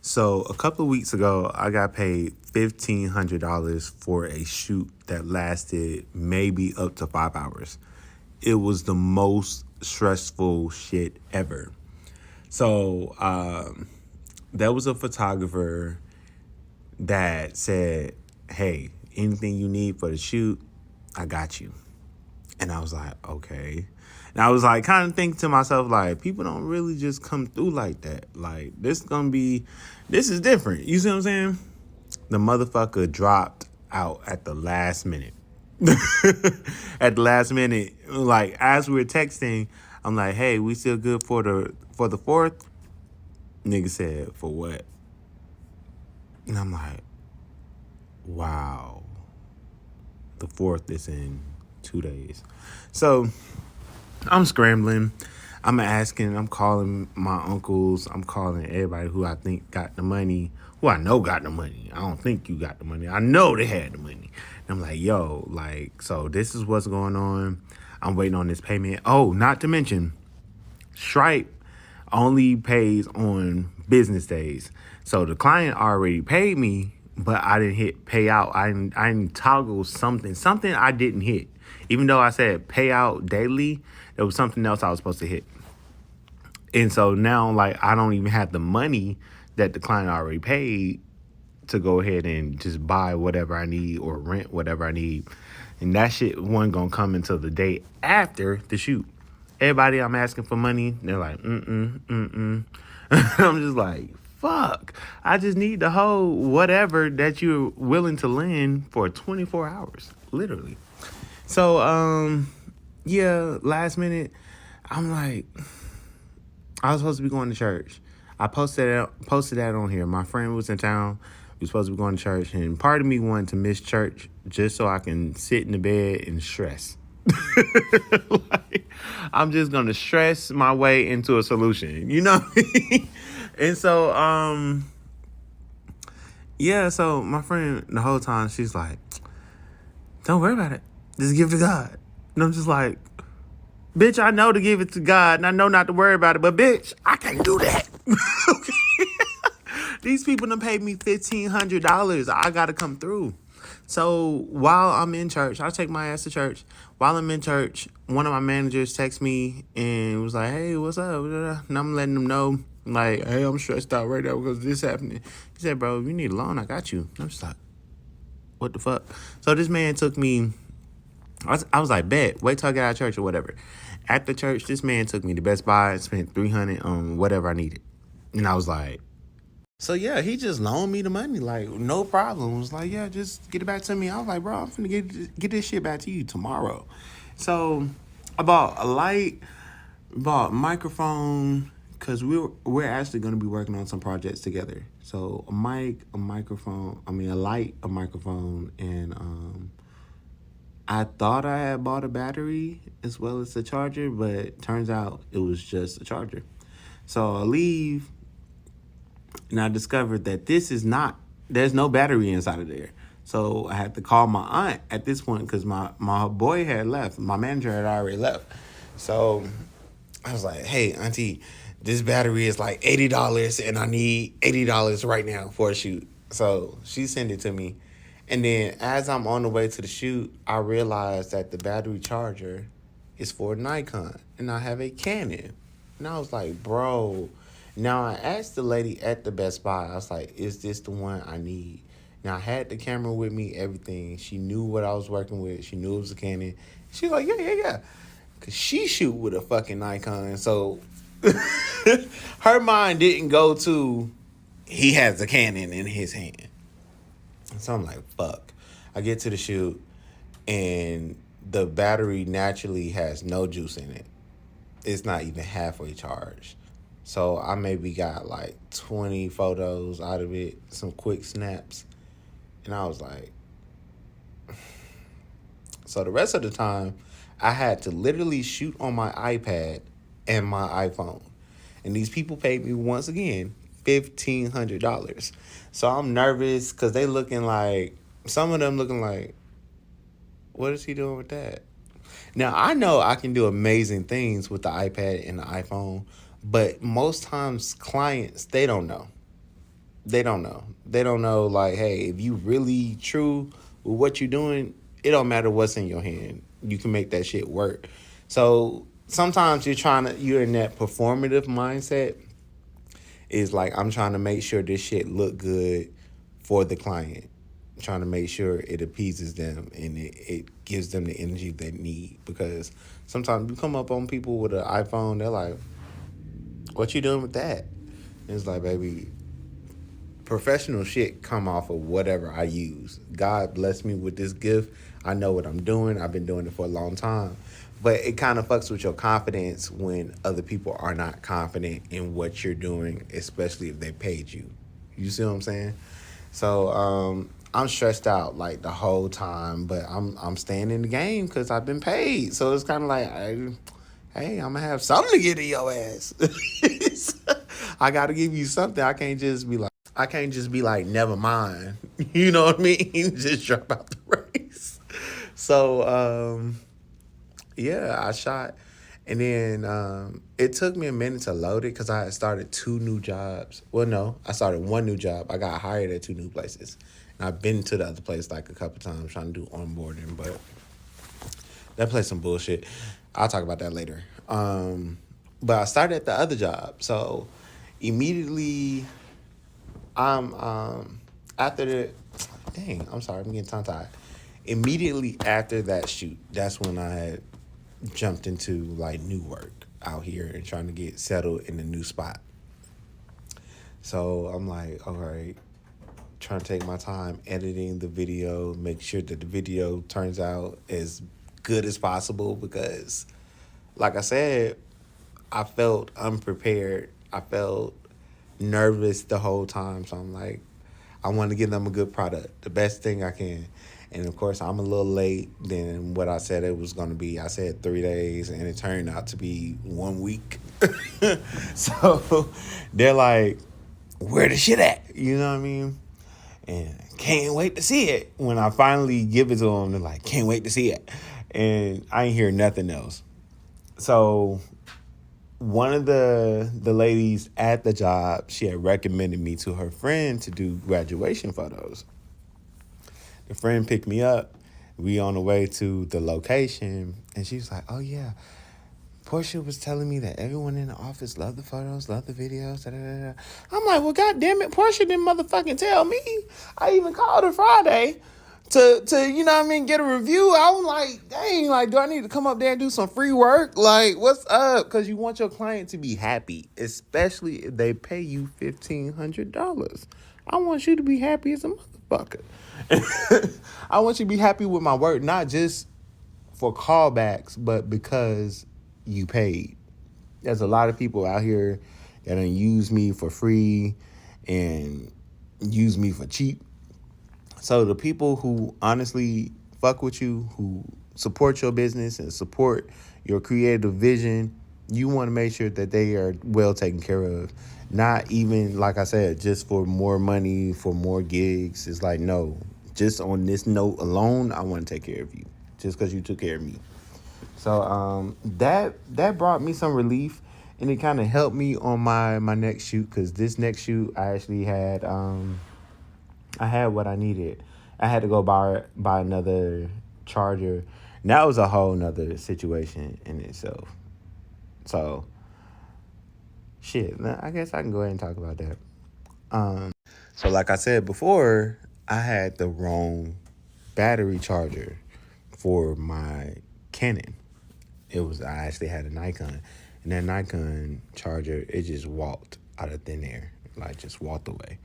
So a couple of weeks ago, I got paid $1,500 for a shoot that lasted maybe up to 5 hours. It was the most stressful shit ever. So there was a photographer that said, "Hey, anything you need for the shoot, I got you." And I was like, okay. And I was like, kind of thinking to myself, like, people don't really just come through like that. Like, this is different. You see what I'm saying? The motherfucker dropped out at the last minute. At the last minute, like, as we were texting, I'm like, hey, we still good for the fourth? Nigga said, for what? And I'm like, wow. The fourth is in 2 days. So I'm scrambling. I'm calling my uncles. I'm calling everybody who I think got the money, who I know got the money. I don't think you got the money. I know they had the money. And I'm like, yo, like, so this is what's going on. I'm waiting on this payment. Oh, not to mention, Stripe only pays on business days. So the client already paid me, but I didn't hit payout. I didn't toggle something. Something I didn't hit. Even though I said payout daily, there was something else I was supposed to hit. And so now, like, I don't even have the money that the client already paid to go ahead and just buy whatever I need or rent whatever I need. And that shit wasn't going to come until the day after the shoot. Everybody I'm asking for money, they're like, mm-mm. I'm just like, fuck. I just need the whole whatever that you're willing to lend for 24 hours, literally. So, yeah, last minute, I'm like, I was supposed to be going to church. I posted that on here. My friend was in town. We were supposed to be going to church, and part of me wanted to miss church just so I can sit in the bed and stress. Like, I'm just gonna stress my way into a solution, you know? And so, yeah, so my friend the whole time, she's like, don't worry about it. Just give it to God. And I'm just like, bitch, I know to give it to God and I know not to worry about it, but bitch, I can't do that. These people done paid me $1,500. I gotta come through. So while I'm in church, I take my ass to church. While I'm in church, one of my managers texts me and was like, hey, what's up? And I'm letting them know, like, hey, I'm stressed out right now because this happening. He said, bro, if you need a loan, I got you. I'm just like, what the fuck? So this man took me, I was like, bet, wait till I get out of church or whatever. At the church, this man took me to Best Buy and spent $300 on whatever I needed. And I was like, so yeah, he just loaned me the money, like no problem. It was like, yeah, just get it back to me. I was like, bro, I'm finna get this shit back to you tomorrow. So I bought a light, bought a microphone, cause we're actually gonna be working on some projects together. So a mic, a microphone, a light, a microphone, and I thought I had bought a battery as well as a charger, but turns out it was just a charger. So I leave. And I discovered that there's no battery inside of there. So I had to call my aunt at this point because my boy had left. My manager had already left. So I was like, hey, auntie, this battery is like $80 and I need $80 right now for a shoot. So she sent it to me. And then as I'm on the way to the shoot, I realized that the battery charger is for Nikon and I have a Canon. And I was like, bro. Now I asked the lady at the Best Buy, I was like, is this the one I need? Now I had the camera with me, everything. She knew what I was working with. She knew it was a Canon. She was like, yeah. Cause she shoot with a fucking Nikon. So her mind didn't go to he has a Canon in his hand. So I'm like, fuck. I get to the shoot and the battery naturally has no juice in it. It's not even halfway charged. So I maybe got like 20 photos out of it, some quick snaps. And I was like, so the rest of the time, I had to literally shoot on my iPad and my iPhone. And these people paid me once again $1,500. So I'm nervous because they looking like, some of them looking like, what is he doing with that? Now, I know I can do amazing things with the iPad and the iPhone, but most times clients, they don't know. They don't know. They don't know, like, hey, if you really true with what you're doing, it don't matter what's in your hand. You can make that shit work. So sometimes you're in that performative mindset. Is like, I'm trying to make sure this shit look good for the client. I'm trying to make sure it appeases them and it gives them the energy they need. Because sometimes you come up on people with an iPhone, they're like, what you doing with that? And it's like, baby, professional shit come off of whatever I use. God bless me with this gift. I know what I'm doing. I've been doing it for a long time. But it kind of fucks with your confidence when other people are not confident in what you're doing, especially if they paid you. You see what I'm saying? So I'm stressed out like the whole time, but I'm staying in the game because I've been paid. So it's kind of like, hey, I'm gonna have something to get in your ass. I got to give you something. I can't just be like, never mind. You know what I mean? Just drop out the race. So, yeah, I shot. And then it took me a minute to load it because I had started 2 new jobs. Well, no, I started 1 new job. I got hired at 2 new places. And I've been to the other place like a couple times trying to do onboarding, but that place some bullshit. I'll talk about that later. But I started at the other job. So immediately I'm after the dang, I'm sorry, I'm getting tongue tied. Immediately after that shoot, that's when I had jumped into like new work out here and trying to get settled in a new spot. So I'm like, all right, trying to take my time editing the video, make sure that the video turns out as good as possible because, like I said, I felt unprepared. I felt nervous the whole time. So I'm like, I want to give them a good product, the best thing I can. And of course, I'm a little late than what I said it was going to be. I said 3 days, and it turned out to be 1 week. So they're like, where the shit at? You know what I mean? And can't wait to see it. When I finally give it to them, they're like, can't wait to see it. And I ain't hear nothing else. So one of the ladies at the job, she had recommended me to her friend to do graduation photos. The friend picked me up. We on the way to the location, and she was like, "Oh yeah, Portia was telling me that everyone in the office loved the photos, loved the videos." Da, da, da, da. I'm like, "Well, goddamn it, Portia didn't motherfucking tell me." I even called her Friday to you know what I mean, get a review. I was like, dang, like, do I need to come up there and do some free work? Like, what's up? Because you want your client to be happy, especially if they pay you $1,500. I want you to be happy as a motherfucker. I want you to be happy with my work, not just for callbacks, but because you paid. There's a lot of people out here that don't use me for free and use me for cheap. So the people who honestly fuck with you, who support your business and support your creative vision, you want to make sure that they are well taken care of. Not even, like I said, just for more money, for more gigs. It's like, no, just on this note alone, I want to take care of you just because you took care of me. So that brought me some relief, and it kind of helped me on my next shoot because this next shoot I actually had I had what I needed. I had to go buy another charger. And that was a whole nother situation in itself. So shit, I guess I can go ahead and talk about that. So like I said before, I had the wrong battery charger for my Canon. I actually had a Nikon, and that Nikon charger, it just walked out of thin air, like just walked away.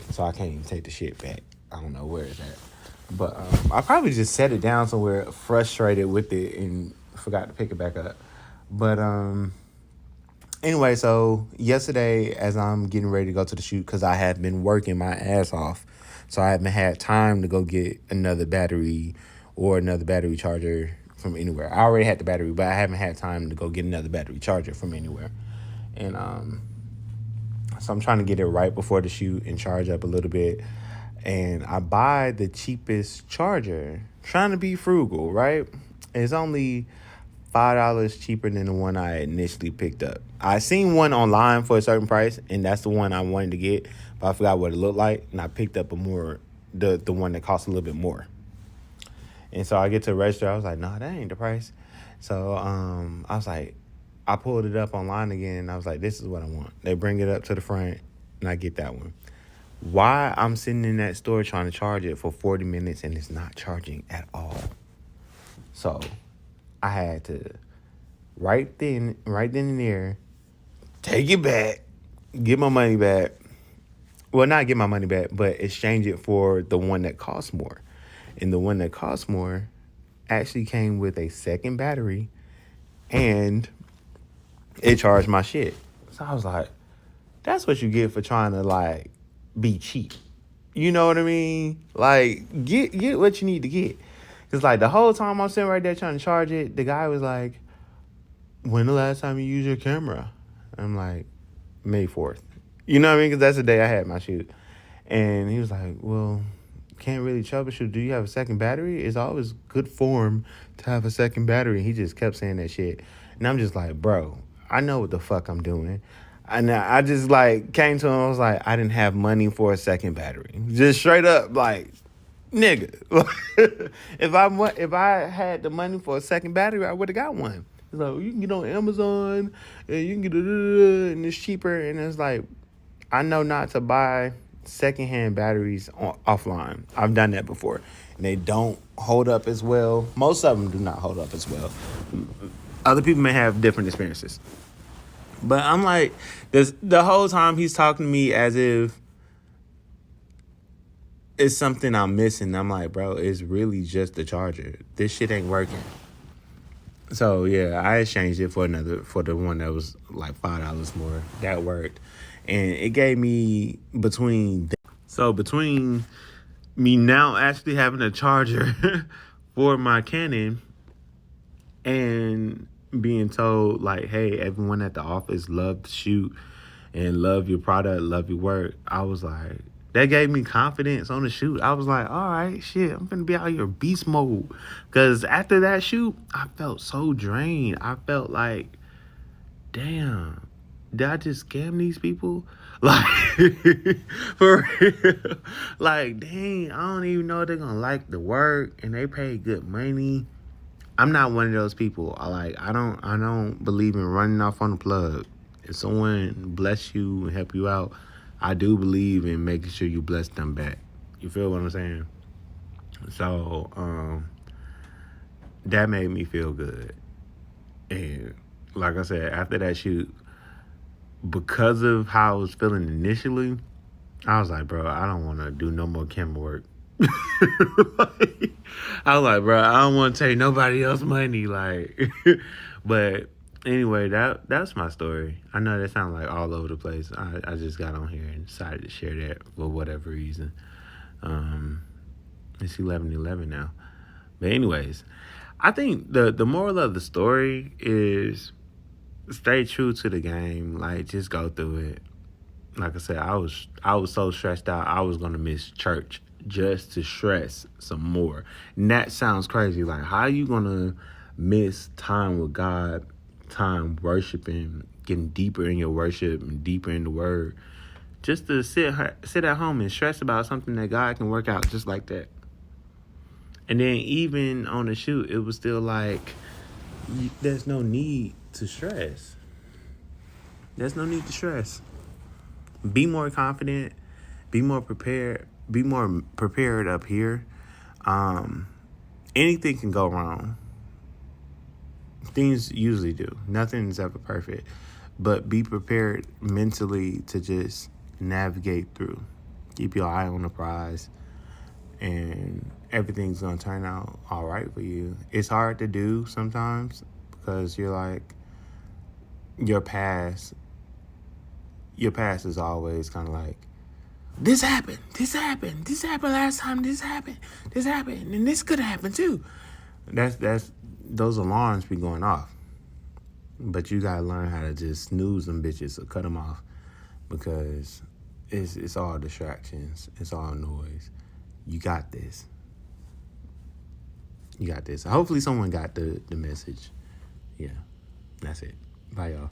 So I can't even take the shit back. I don't know where it's at, but I probably just set it down somewhere, frustrated with it, and forgot to pick it back up. But anyway, so yesterday, as I'm getting ready to go to the shoot, because I have been working my ass off, so I haven't had time to go get another battery or another battery charger from anywhere. I already had the battery, but I haven't had time to go get another battery charger from anywhere. And so I'm trying to get it right before the shoot and charge up a little bit. And I buy the cheapest charger, trying to be frugal, right? It's only $5 cheaper than the one I initially picked up. I seen one online for a certain price, and that's the one I wanted to get, but I forgot what it looked like, and I picked up the one that cost a little bit more. And so I get to the register. I was like, nah, that ain't the price. So I was like, I pulled it up online again. And I was like, this is what I want. They bring it up to the front, and I get that one. Why I'm sitting in that store trying to charge it for 40 minutes and it's not charging at all? So I had to right then and there, take it back, get my money back. Well, not get my money back, but exchange it for the one that costs more. And the one that costs more actually came with a second battery and it charged my shit. So I was like, that's what you get for trying to like be cheap. You know what I mean? Like get what you need to get. Cause like the whole time I'm sitting right there trying to charge it, the guy was like, when the last time you used your camera? I'm like, May 4th. You know what I mean? Because that's the day I had my shoot. And he was like, well, can't really troubleshoot. Do you have a second battery? It's always good form to have a second battery. He just kept saying that shit. And I'm just like, bro, I know what the fuck I'm doing. And I just like came to him. I was like, I didn't have money for a second battery. Just straight up like, nigga. if I had the money for a second battery, I would have got one. It's like, you can get on Amazon and you can get and it's cheaper. And it's like, I know not to buy secondhand batteries offline. I've done that before. And they don't hold up as well. Most of them do not hold up as well. Other people may have different experiences. But I'm like, the whole time he's talking to me as if it's something I'm missing. I'm like, bro, it's really just the charger. This shit ain't working. So yeah, I exchanged it for the one that was like $5 more. That worked. And it gave me between me now actually having a charger for my Canon and being told like, hey, everyone at the office loved to shoot and love your product, love your work. I was like, that gave me confidence on the shoot. I was like, all right, shit, I'm gonna be out here beast mode. Cause after that shoot, I felt so drained. I felt like, damn, did I just scam these people? Like, for real. Like, dang, I don't even know if they're gonna like the work and they pay good money. I'm not one of those people. I don't believe in running off on the plug. If someone bless you and help you out, I do believe in making sure you bless them back. You feel what I'm saying? So, that made me feel good. And like I said, after that shoot, because of how I was feeling initially, I was like, bro, I don't want to do no more camera work. I was like, bro, I don't want to take nobody else's money. Like, but anyway, that's my story. I know that sounds like all over the place. I just got on here and decided to share that for whatever reason. It's 11:11 now. But anyways, I think the moral of the story is stay true to the game. Like, just go through it. Like I said, I was so stressed out. I was gonna miss church just to stress some more. And that sounds crazy. Like, how are you gonna miss time with God, time worshiping, getting deeper in your worship and deeper in the Word, just to sit at home and stress about something that God can work out just like that? And then even on the shoot, it was still like, there's no need to stress. There's no need to stress. Be more confident. Be more prepared. Be more prepared up here. Anything can go wrong. Things usually do. Nothing's ever perfect. But be prepared mentally to just navigate through. Keep your eye on the prize. And everything's going to turn out all right for you. It's hard to do sometimes because you're like, your past is always kind of like, this happened last time, this happened, and this could happen too. That's those alarms be going off. But you gotta learn how to just snooze them bitches or cut them off, because it's all distractions, it's all noise. You got this. Hopefully someone got the message. Yeah, that's it. Bye, y'all.